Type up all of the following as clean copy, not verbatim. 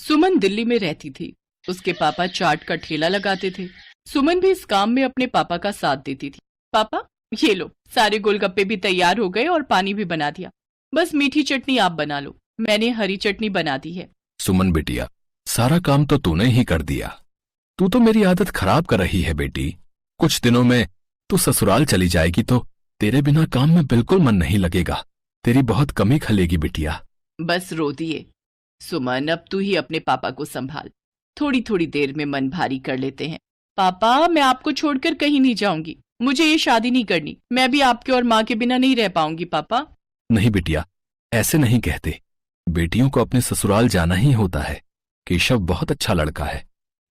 सुमन दिल्ली में रहती थी। उसके पापा चाट का ठेला लगाते थे। सुमन भी इस काम में अपने पापा का साथ देती थी। पापा, ये लो, सारे गोलगप्पे भी तैयार हो गए और पानी भी बना दिया। बस मीठी चटनी आप बना लो, मैंने हरी चटनी बना दी है। सुमन बिटिया, सारा काम तो तूने ही कर दिया। तू तो मेरी आदत खराब कर रही है बेटी। कुछ दिनों में तू ससुराल चली जाएगी तो तेरे बिना काम में बिल्कुल मन नहीं लगेगा। तेरी बहुत कमी खलेगी बिटिया। बस रो दिए। सुमन, अब तू ही अपने पापा को संभाल। थोड़ी थोड़ी देर में मन भारी कर लेते हैं। पापा, मैं आपको छोड़कर कहीं नहीं जाऊंगी। मुझे ये शादी नहीं करनी। मैं भी आपके और माँ के बिना नहीं रह पाऊंगी। पापा नहीं बिटिया, ऐसे नहीं कहते। बेटियों को अपने ससुराल जाना ही होता है। केशव बहुत अच्छा लड़का है,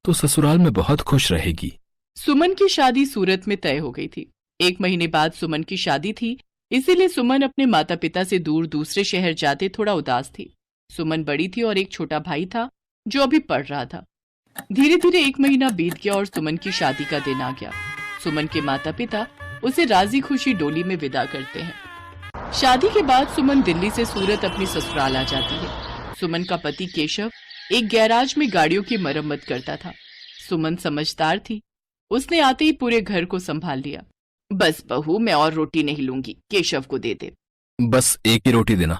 तो ससुराल में बहुत खुश रहेगी। सुमन की शादी सूरत में तय हो गई थी। 1 महीने बाद सुमन की शादी थी, इसीलिए सुमन अपने माता पिता से दूर दूसरे शहर जाते थोड़ा उदास थी। सुमन बड़ी थी और एक छोटा भाई था जो अभी पढ़ रहा था। धीरे धीरे 1 महीना बीत गया और सुमन की शादी का दिन आ गया। सुमन के माता पिता उसे राजी खुशी डोली में विदा करते हैं। शादी के बाद सुमन दिल्ली से सूरत अपनी ससुराल आ जाती है। सुमन का पति केशव एक गैराज में गाड़ियों की मरम्मत करता था। सुमन समझदार थी, उसने आते ही पूरे घर को संभाल लिया। बस बहू, मैं और रोटी नहीं लूंगी, केशव को दे दे। बस एक ही रोटी देना,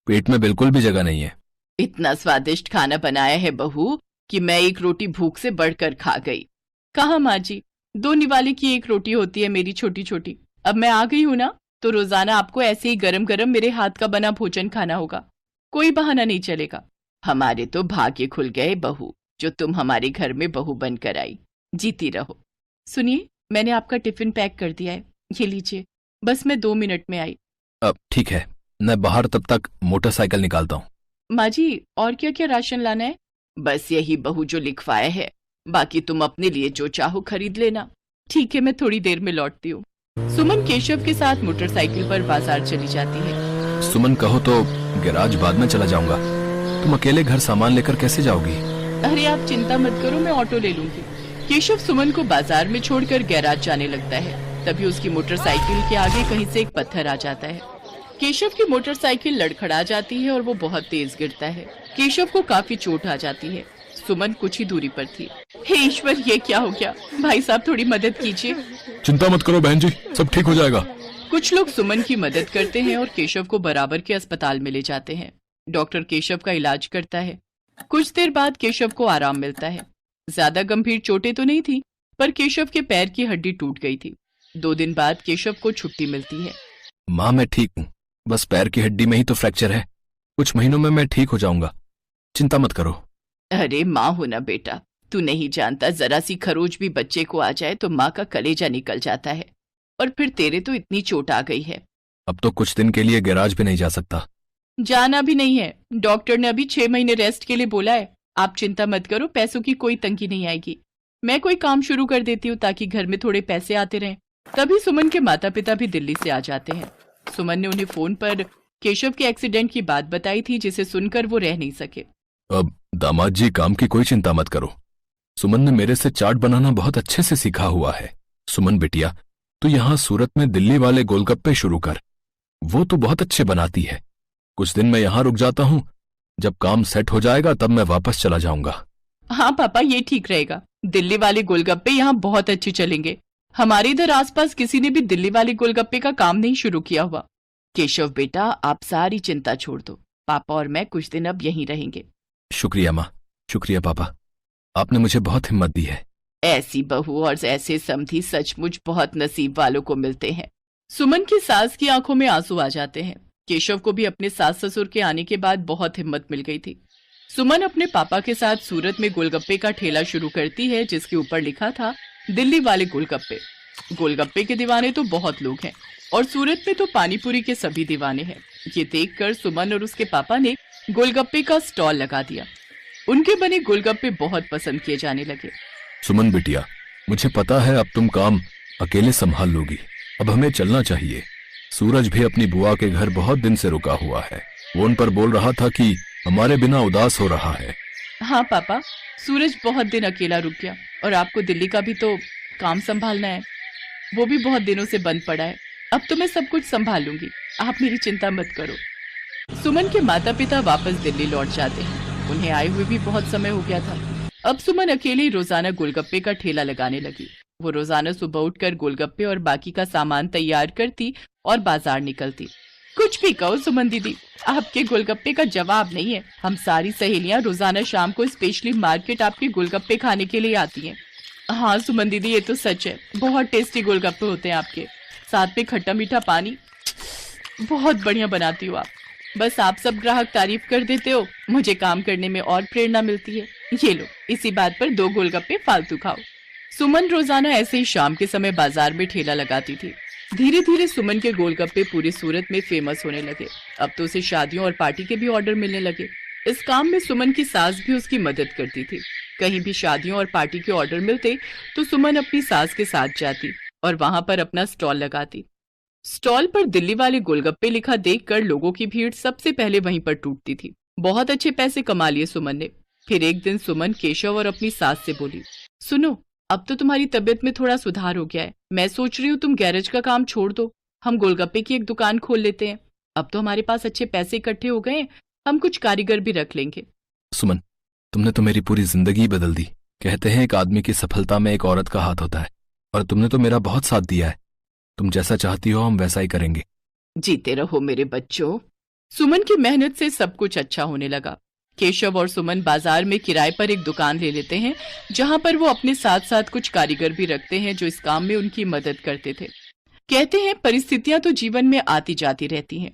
पेट में बिल्कुल भी जगह नहीं है। इतना स्वादिष्ट खाना बनाया है बहू कि मैं एक रोटी भूख से बढ़कर खा गई। कहा माँ जी, 2 निवाले की 1 रोटी होती है मेरी छोटी छोटी। अब मैं आ गई हूँ ना, तो रोजाना आपको ऐसे ही गरम गरम मेरे हाथ का बना भोजन खाना होगा। कोई बहाना नहीं चलेगा। हमारे तो भाग्य खुल गए बहू, जो तुम हमारे घर में बहू बनकर आई। जीती रहो। सुनिए, मैंने आपका टिफिन पैक कर दिया है, ये लीजिए। बस मैं 2 मिनट में आई। अब ठीक है, मैं बाहर तब तक मोटरसाइकिल निकालता हूँ। माँ जी, और क्या क्या राशन लाना है? बस यही बहू जो लिखवाया है, बाकी तुम अपने लिए जो चाहो खरीद लेना। ठीक है, मैं थोड़ी देर में लौटती हूँ। सुमन केशव के साथ मोटरसाइकिल पर बाजार चली जाती है। सुमन, कहो तो गैराज बाद में चला जाऊंगा। तुम अकेले घर सामान लेकर कैसे जाओगी? अरे आप चिंता मत करो, मैं ऑटो ले लूंगी। केशव सुमन को बाजार में छोड़कर गैराज जाने लगता है। तभी उसकी मोटरसाइकिल के आगे कहीं से एक पत्थर आ जाता है। केशव की मोटरसाइकिल लड़खड़ा जाती है और वो बहुत तेज गिरता है। केशव को काफी चोट आ जाती है। सुमन कुछ ही दूरी पर थी। हे ईश्वर, ये क्या हो गया? भाई साहब, थोड़ी मदद कीजिए। चिंता मत करो बहन जी, सब ठीक हो जाएगा। कुछ लोग सुमन की मदद करते हैं और केशव को बराबर के अस्पताल में ले जाते हैं। डॉक्टर केशव का इलाज करता है। कुछ देर बाद केशव को आराम मिलता है। ज्यादा गंभीर चोटें तो नहीं थी, पर केशव के पैर की हड्डी टूट गई थी। 2 दिन बाद केशव को छुट्टी मिलती है। माँ, मैं ठीक हूँ, बस पैर की हड्डी में ही तो फ्रैक्चर है। कुछ महीनों में मैं ठीक हो जाऊंगा, चिंता मत करो। अरे माँ हो ना बेटा, तू नहीं जानता, जरा सी खरोच भी बच्चे को आ जाए तो माँ का कलेजा निकल जाता है। और फिर तेरे तो इतनी चोट आ गई है। अब तो कुछ दिन के लिए गैराज भी नहीं जा सकता। जाना भी नहीं है, डॉक्टर ने अभी 6 महीने रेस्ट के लिए बोला है। आप चिंता मत करो, पैसों की कोई तंगी नहीं आएगी। मैं कोई काम शुरू कर देती हूँ ताकि घर में थोड़े पैसे आते रहें। तभी सुमन के माता पिता भी दिल्ली से आ जाते हैं। सुमन ने उन्हें फोन पर केशव के एक्सीडेंट की बात बताई थी, जिसे सुनकर वो रह नहीं सके। अब दामाद जी, काम की कोई चिंता मत करो। सुमन ने मेरे से चाट बनाना बहुत अच्छे से सीखा हुआ है। सुमन बिटिया, तू यहाँ सूरत में दिल्ली वाले गोलगप्पे शुरू कर, वो तो बहुत अच्छे बनाती है। कुछ दिन मैं यहाँ रुक जाता हूँ, जब काम सेट हो जाएगा तब मैं वापस चला जाऊंगा। हाँ पापा, ये ठीक रहेगा। दिल्ली वाले गोलगप्पे यहाँ बहुत अच्छे चलेंगे। हमारे इधर आसपास किसी ने भी दिल्ली वाले गोलगप्पे का काम नहीं शुरू किया हुआ। केशव बेटा, आप सारी चिंता छोड़ दो। पापा और मैं कुछ दिन अब यहीं रहेंगे। शुक्रिया माँ, शुक्रिया पापा, आपने मुझे बहुत हिम्मत दी है। ऐसी बहू और ऐसे समधी सचमुच बहुत नसीब वालों को मिलते हैं। सुमन की सास की आंखों में आंसू आ जाते हैं। केशव को भी अपने सास ससुर के आने के बाद बहुत हिम्मत मिल गई थी। सुमन अपने पापा के साथ सूरत में गोलगप्पे का ठेला शुरू करती है, जिसके ऊपर लिखा था दिल्ली वाले गोलगप्पे। गोलगप्पे के दीवाने तो बहुत लोग हैं और सूरत में तो पानीपुरी के सभी दीवाने हैं। ये देखकर सुमन और उसके पापा ने गोलगप्पे का स्टॉल लगा दिया। उनके बने गोलगप्पे बहुत पसंद किए जाने लगे। सुमन बिटिया, मुझे पता है अब तुम काम अकेले संभाल लोगी। अब हमें चलना चाहिए। सूरज भी अपनी बुआ के घर बहुत दिन से रुका हुआ है। वो उन पर बोल रहा था कि हमारे बिना उदास हो रहा है। हाँ पापा, सूरज बहुत दिन अकेला रुक गया और आपको दिल्ली का भी तो काम संभालना है। वो भी बहुत दिनों से बंद पड़ा है। अब तो मैं सब कुछ संभाल लूंगी, आप मेरी चिंता मत करो। सुमन के माता पिता वापस दिल्ली लौट जाते हैं। उन्हें आए हुए भी बहुत समय हो गया था। अब सुमन अकेले ही रोजाना गोलगप्पे का ठेला लगाने लगी। वो रोजाना सुबह उठकर गोलगप्पे और बाकी का सामान तैयार करती और बाजार निकलती। कुछ भी कहो सुमन दीदी, आपके गोलगप्पे का जवाब नहीं है। हम सारी सहेलियां रोजाना शाम को स्पेशली मार्केट आपके गोलगप्पे खाने के लिए आती हैं। हाँ सुमन दीदी, ये तो सच है, बहुत टेस्टी गोलगप्पे होते हैं आपके, साथ में खट्टा मीठा पानी, बहुत बढ़िया बनाती हो आप। बस आप सब ग्राहक तारीफ कर देते हो, मुझे काम करने में और प्रेरणा मिलती है। ये लो, इसी बात पर 2 गोलगप्पे फालतू खाओ। सुमन रोजाना ऐसे ही शाम के समय बाजार में ठेला लगाती थी। धीरे धीरे सुमन के गोलगप्पे पूरी सूरत में फेमस होने लगे। अब तो उसे शादियों और पार्टी के भी ऑर्डर मिलने लगे। इस काम में सुमन की सास भी उसकी मदद करती थी। कहीं भी शादियों और पार्टी के ऑर्डर मिलते तो सुमन अपनी सास के साथ जाती और वहां पर अपना स्टॉल लगाती। स्टॉल पर दिल्ली वाले गोलगप्पे लिखा देखकर लोगों की भीड़ सबसे पहले वहीं पर टूटती थी। बहुत अच्छे पैसे कमा लिए सुमन ने। फिर एक दिन सुमन केशव और अपनी सास से बोली, सुनो, अब तो तुम्हारी तबीयत में थोड़ा सुधार हो गया है। मैं सोच रही हूँ तुम गैरेज का काम छोड़ दो, हम गोलगप्पे की एक दुकान खोल लेते हैं। अब तो हमारे पास अच्छे पैसे इकट्ठे हो गए हैं, हम कुछ कारीगर भी रख लेंगे। सुमन, तुमने तो मेरी पूरी जिंदगी बदल दी। कहते हैं एक आदमी की सफलता में एक औरत का हाथ होता है, और तुमने तो मेरा बहुत साथ दिया है। तुम जैसा चाहती हो हम वैसा ही करेंगे। जीते रहो मेरे बच्चों। सुमन की मेहनत से सब कुछ अच्छा होने लगा। केशव और सुमन बाजार में किराए पर एक दुकान ले लेते हैं, जहां पर वो अपने साथ साथ कुछ कारीगर भी रखते हैं जो इस काम में उनकी मदद करते थे। कहते हैं परिस्थितियां तो जीवन में आती जाती रहती हैं।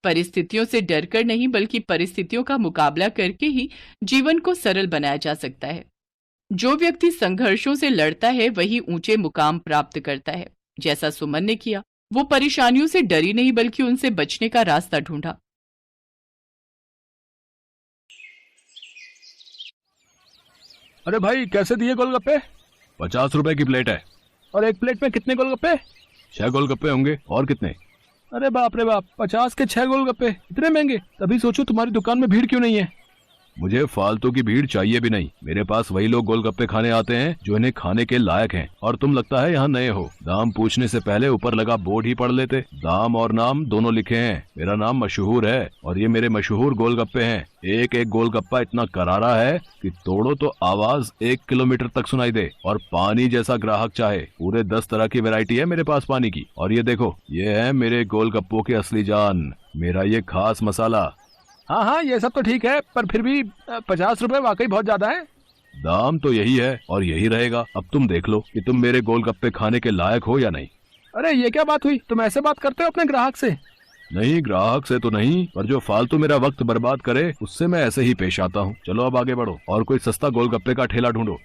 परिस्थितियों से डरकर नहीं, बल्कि परिस्थितियों का मुकाबला करके ही जीवन को सरल बनाया जा सकता है। जो व्यक्ति संघर्षों से लड़ता है वही ऊंचे मुकाम प्राप्त करता है। जैसा सुमन ने किया, वो परेशानियों से डरी नहीं बल्कि उनसे बचने का रास्ता ढूंढा। अरे भाई, कैसे दिए गोलगप्पे? 50 रुपए की प्लेट है। और एक प्लेट में कितने गोलगप्पे? 6 गोलगप्पे होंगे। और कितने? अरे बाप रे बाप, 50 के 6 गोलगप्पे, इतने महंगे। तभी सोचो तुम्हारी दुकान में भीड़ क्यों नहीं है। मुझे फालतू की भीड़ चाहिए भी नहीं। मेरे पास वही लोग गोलगप्पे खाने आते हैं जो इन्हें खाने के लायक हैं, और तुम लगता है यहाँ नए हो। दाम पूछने से पहले ऊपर लगा बोर्ड ही पढ़ लेते। दाम और नाम दोनों लिखे हैं। मेरा नाम मशहूर है और ये मेरे मशहूर गोलगप्पे हैं। एक एक गोलगप्पा इतना करारा है कि तोड़ो तो आवाज 1 किलोमीटर तक सुनाई दे। और पानी जैसा ग्राहक चाहे, पूरे 10 तरह की वैरायटी है मेरे पास पानी की। और ये देखो, ये है मेरे गोलगप्पों की असली जान, मेरा ये खास मसाला। हाँ हाँ, ये सब तो ठीक है, पर फिर भी 50 रुपए वाकई बहुत ज्यादा है। दाम तो यही है और यही रहेगा। अब तुम देख लो कि तुम मेरे गोलगप्पे खाने के लायक हो या नहीं। अरे ये क्या बात हुई, तुम ऐसे बात करते हो अपने ग्राहक से? नहीं, ग्राहक से तो नहीं, पर जो फालतू मेरा वक्त बर्बाद करे उससे मैं ऐसे ही पेश आता हूँ। चलो अब आगे बढ़ो और कोई सस्ता गोलगप्पे का ठेला ढूंढो।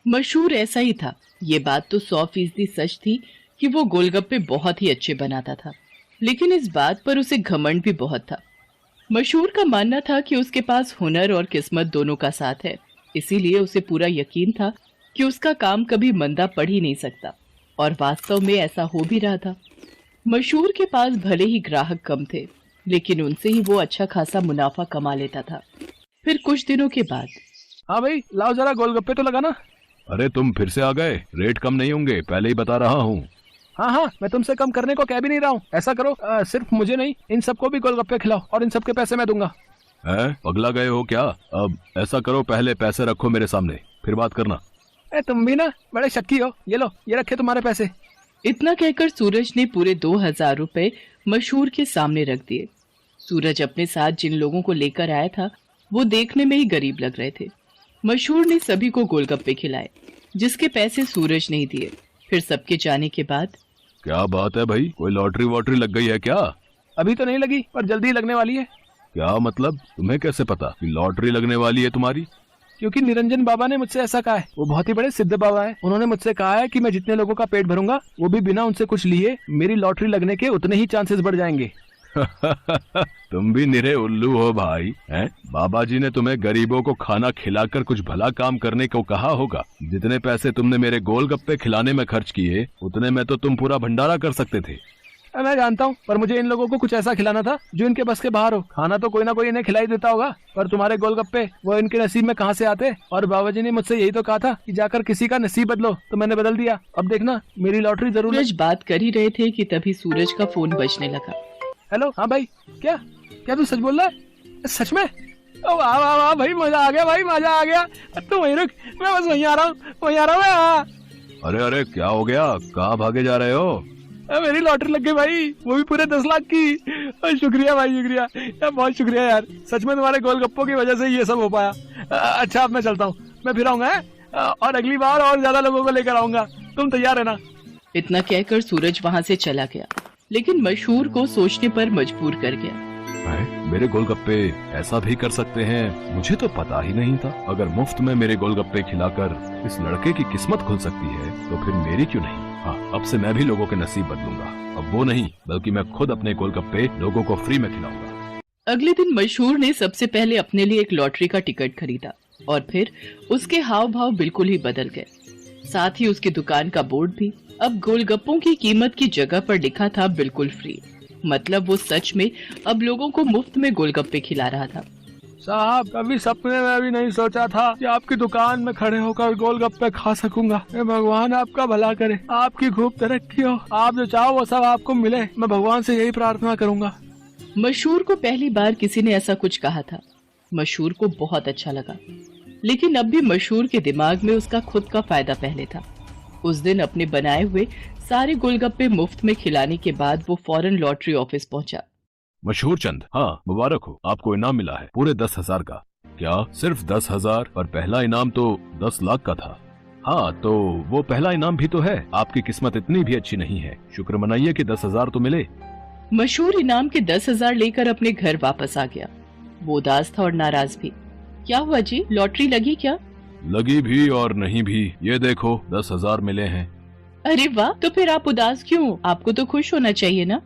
मशहूर ऐसा ही था। ये बात तो 100% सच थी कि वो गोलगप्पे बहुत ही अच्छे बनाता था, लेकिन इस बात पर उसे घमंड भी बहुत था। मशहूर का मानना था कि उसके पास हुनर और किस्मत दोनों का साथ है, इसीलिए उसे पूरा यकीन था कि उसका काम कभी मंदा पड़ ही नहीं सकता। और वास्तव में ऐसा हो भी रहा था। मशहूर के पास भले ही ग्राहक कम थे, लेकिन उनसे ही वो अच्छा खासा मुनाफा कमा लेता था। फिर कुछ दिनों के बाद, हाँ भाई, लाओ जरा गोलगप्पे तो लगाना। अरे तुम फिर से आ गए। रेट कम नहीं होंगे, पहले ही बता रहा हूँ। हाँ हाँ, मैं तुमसे कम करने को कह भी नहीं रहा हूँ। ऐसा करो, सिर्फ मुझे नहीं, इन सबको भी गोलगप्पे खिलाओ और इन सबके पैसे मैं दूंगा। है, पगला गए हो क्या? अब ऐसा करो, पहले पैसे रखो मेरे सामने, फिर बात करना। तुम भी ना बड़े शक्की हो। ये लो, ये रखे तुम्हारे पैसे। इतना कहकर सूरज ने पूरे 2000 रुपए मशहूर के सामने रख दिए। सूरज अपने साथ जिन लोगों को लेकर आया था वो देखने में ही गरीब लग रहे थे। मशहूर ने सभी को गोलगप्पे खिलाए, जिसके पैसे सूरज नहीं दिए। फिर सबके जाने के बाद, क्या बात है भाई, कोई लॉटरी वॉटरी लग गई है क्या? अभी तो नहीं लगी, पर जल्दी लगने वाली है। क्या मतलब? तुम्हें कैसे पता कि लॉटरी लगने वाली है तुम्हारी? क्योंकि निरंजन बाबा ने मुझसे ऐसा कहा है। वो बहुत ही बड़े सिद्ध बाबा हैं। उन्होंने मुझसे कहा है कि मैं जितने लोगों का पेट भरूंगा, वो भी बिना उनसे कुछ लिए, मेरी लॉटरी लगने के उतने ही चांसेस बढ़ जाएंगे। तुम भी निरे उल्लू हो भाई, हैं? बाबा जी ने तुम्हें गरीबों को खाना खिलाकर कुछ भला काम करने को कहा होगा। जितने पैसे तुमने मेरे गोलगप्पे खिलाने में खर्च किए, उतने में तो तुम पूरा भंडारा कर सकते थे। मैं जानता हूँ, पर मुझे इन लोगों को कुछ ऐसा खिलाना था जो इनके बस के बाहर हो। खाना तो कोई ना कोई इन्हें खिलाई देता होगा, पर तुम्हारे गोलगप्पे वो इनके नसीब में कहाँ से आते। और बाबा जी ने मुझसे यही तो कहा था कि जाकर किसी का नसीब बदलो, तो मैंने बदल दिया। अब देखना, मेरी लॉटरी जरूर। सूरज बात कर ही रहे थे कि तभी सूरज का फोन बजने लगा। हेलो, हाँ भाई, क्या क्या तू सच बोल रहा है? सच में? वाह वाह वाह भाई, मजा आ गया भाई, मजा आ गया। तू वहीं रुक, मैं बस वहीं आ रहा हूँ, वहीं आ रहा हूँ मैं। हाँ। अरे अरे क्या हो गया, कहाँ भागे जा रहे हो? मेरी लॉटरी लग गई भाई, वो भी पूरे 10 लाख की। शुक्रिया भाई, शुक्रिया यार, बहुत शुक्रिया यार, सच में तुम्हारे गोलगप्पों की वजह से ये सब हो पाया। अच्छा अब मैं चलता हूँ, मैं फिर आऊंगा और अगली बार और ज्यादा लोगों को लेकर आऊंगा, तुम तैयार है ना? इतना कहकर सूरज वहाँ से चला गया, लेकिन मशहूर को सोचने पर मजबूर कर गया। मेरे गोलगप्पे ऐसा भी कर सकते हैं, मुझे तो पता ही नहीं था। अगर मुफ्त में मेरे गोलगप्पे खिलाकर इस लड़के की किस्मत खुल सकती है तो फिर मेरी क्यों नहीं? हाँ, अब से मैं भी लोगों के नसीब बदलूंगा। अब वो नहीं, बल्कि मैं खुद अपने गोलगप्पे लोगों को फ्री में खिलाऊंगा। अगले दिन मशहूर ने सबसे पहले अपने लिए एक लॉटरी का टिकट खरीदा और फिर उसके हाव भाव बिल्कुल ही बदल गए। साथ ही उसकी दुकान का बोर्ड भी अब गोलगप्पों की कीमत की जगह पर लिखा था बिल्कुल फ्री। मतलब वो सच में अब लोगों को मुफ्त में गोलगप्पे खिला रहा था। साहब, कभी सपने में भी नहीं सोचा था कि आपकी दुकान में खड़े होकर गोलगप्पे खा सकूंगा। भगवान आपका भला करे, आपकी खूब तरक्की हो, आप जो चाहो वो सब आपको मिले, मैं भगवान से यही प्रार्थना करूंगा। मशहूर को पहली बार किसी ने ऐसा कुछ कहा था। मशहूर को बहुत अच्छा लगा, लेकिन अब भी मशहूर के दिमाग में उसका खुद का फायदा पहले था। उस दिन अपने बनाए हुए सारे गोलगप्पे मुफ्त में खिलाने के बाद वो फौरन लॉटरी ऑफिस पहुंचा। मशहूर चंद, हाँ मुबारक हो, आपको इनाम मिला है पूरे 10,000 का। क्या सिर्फ 10,000? और पहला इनाम तो 10 लाख का था। हाँ तो वो पहला इनाम भी तो है। आपकी किस्मत इतनी भी अच्छी नहीं है, शुक्र मनाइए कि 10,000 तो मिले। मशहूर इनाम के 10,000 लेकर अपने घर वापस आ गया। वो उदास था और नाराज भी। क्या हुआ जी, लॉटरी लगी क्या? लगी भी और नहीं भी, ये देखो 10,000 मिले हैं। अरे वाह, तो फिर आप उदास क्यों? आपको तो खुश होना चाहिए ना।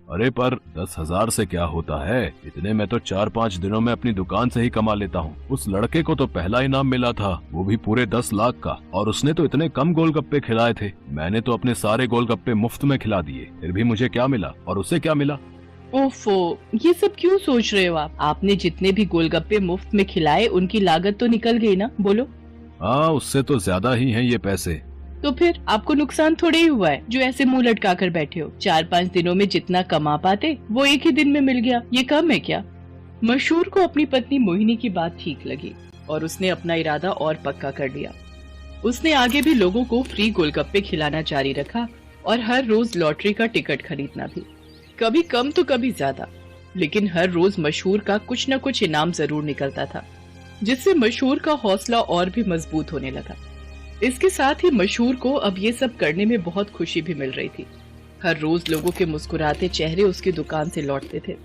अरे पर 10,000 से क्या होता है, इतने में तो 4-5 दिनों में अपनी दुकान से ही कमा लेता हूँ। उस लड़के को तो पहला इनाम मिला था, वो भी पूरे 10 लाख का, और उसने तो इतने कम गोलगप्पे खिलाए थे। मैंने तो अपने सारे गोलगप्पे मुफ्त में खिला दिए, फिर भी मुझे क्या मिला और उसे क्या मिला? ओफो, ये सब क्यों सोच रहे हो आप? आपने जितने भी गोलगप्पे मुफ्त में खिलाए उनकी लागत तो निकल गई ना, बोलो। हाँ, उससे तो ज्यादा ही हैं ये पैसे। तो फिर आपको नुकसान थोड़े ही हुआ है जो ऐसे मुंह लटका कर बैठे हो। 4-5 दिनों में जितना कमा पाते वो एक ही दिन में मिल गया, ये कम है क्या? मशहूर को अपनी पत्नी मोहिनी की बात ठीक लगी और उसने अपना इरादा और पक्का कर लिया। उसने आगे भी लोगों को फ्री गोलगप्पे खिलाना जारी रखा और हर रोज लॉटरी का टिकट खरीदना भी, कभी कम तो कभी ज्यादा, लेकिन हर रोज मशहूर का कुछ न कुछ इनाम जरूर निकलता था, जिससे मशहूर का हौसला और भी मजबूत होने लगा। इसके साथ ही मशहूर को अब ये सब करने में बहुत खुशी भी मिल रही थी। हर रोज लोगों के मुस्कुराते चेहरे उसकी दुकान से लौटते थे।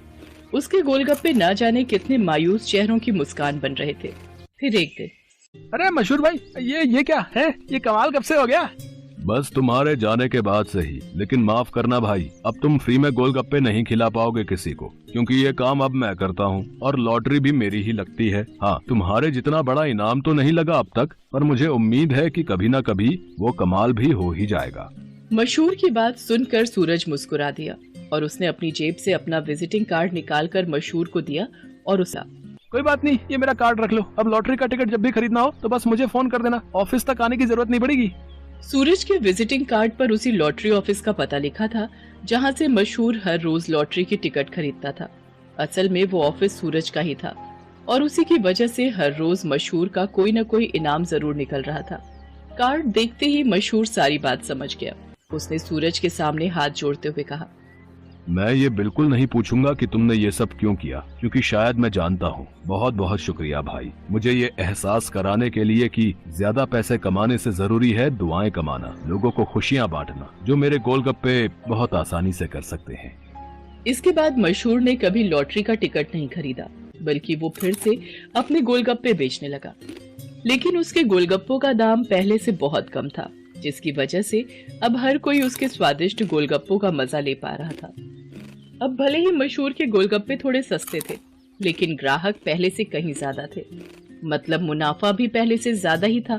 उसके गोलगप्पे न जाने कितने मायूस चेहरों की मुस्कान बन रहे थे। फिर एक दिन, अरे मशहूर भाई, ये क्या है? ये कमाल कब से हो गया? बस तुम्हारे जाने के बाद से ही। लेकिन माफ करना भाई, अब तुम फ्री में गोलगप्पे नहीं खिला पाओगे किसी को, क्योंकि ये काम अब मैं करता हूँ और लॉटरी भी मेरी ही लगती है। हाँ, तुम्हारे जितना बड़ा इनाम तो नहीं लगा अब तक, पर मुझे उम्मीद है कि कभी न कभी वो कमाल भी हो ही जाएगा। मशहूर की बात सुनकर सूरज मुस्कुरा दिया और उसने अपनी जेब से अपना विजिटिंग कार्ड निकालकर मशहूर को दिया और उसे, कोई बात नहीं, ये मेरा कार्ड रख लो। अब लॉटरी का टिकट जब भी खरीदना हो तो बस मुझे फोन कर देना, ऑफिस तक आने की जरूरत नहीं पड़ेगी। सूरज के विजिटिंग कार्ड पर उसी लॉटरी ऑफिस का पता लिखा था जहां से मशहूर हर रोज लॉटरी की टिकट खरीदता था। असल में वो ऑफिस सूरज का ही था और उसी की वजह से हर रोज मशहूर का कोई न कोई इनाम जरूर निकल रहा था। कार्ड देखते ही मशहूर सारी बात समझ गया। उसने सूरज के सामने हाथ जोड़ते हुए कहा, मैं ये बिल्कुल नहीं पूछूंगा कि तुमने ये सब क्यों किया, क्योंकि शायद मैं जानता हूँ। बहुत बहुत शुक्रिया भाई, मुझे ये एहसास कराने के लिए कि ज्यादा पैसे कमाने से जरूरी है दुआएं कमाना, लोगों को खुशियाँ बांटना, जो मेरे गोलगप्पे बहुत आसानी से कर सकते हैं। इसके बाद मशहूर ने कभी लॉटरी का टिकट नहीं खरीदा, बल्कि वो फिर से अपने गोलगप्पे बेचने लगा। लेकिन उसके गोलगप्पों का दाम पहले से बहुत कम था, जिसकी वजह से अब हर कोई उसके स्वादिष्ट गोलगप्पों का मजा ले पा रहा था। अब भले ही मशहूर के गोलगप्पे थोड़े सस्ते थे, लेकिन ग्राहक पहले से कहीं ज्यादा थे। मतलब मुनाफा भी पहले से ज्यादा ही था।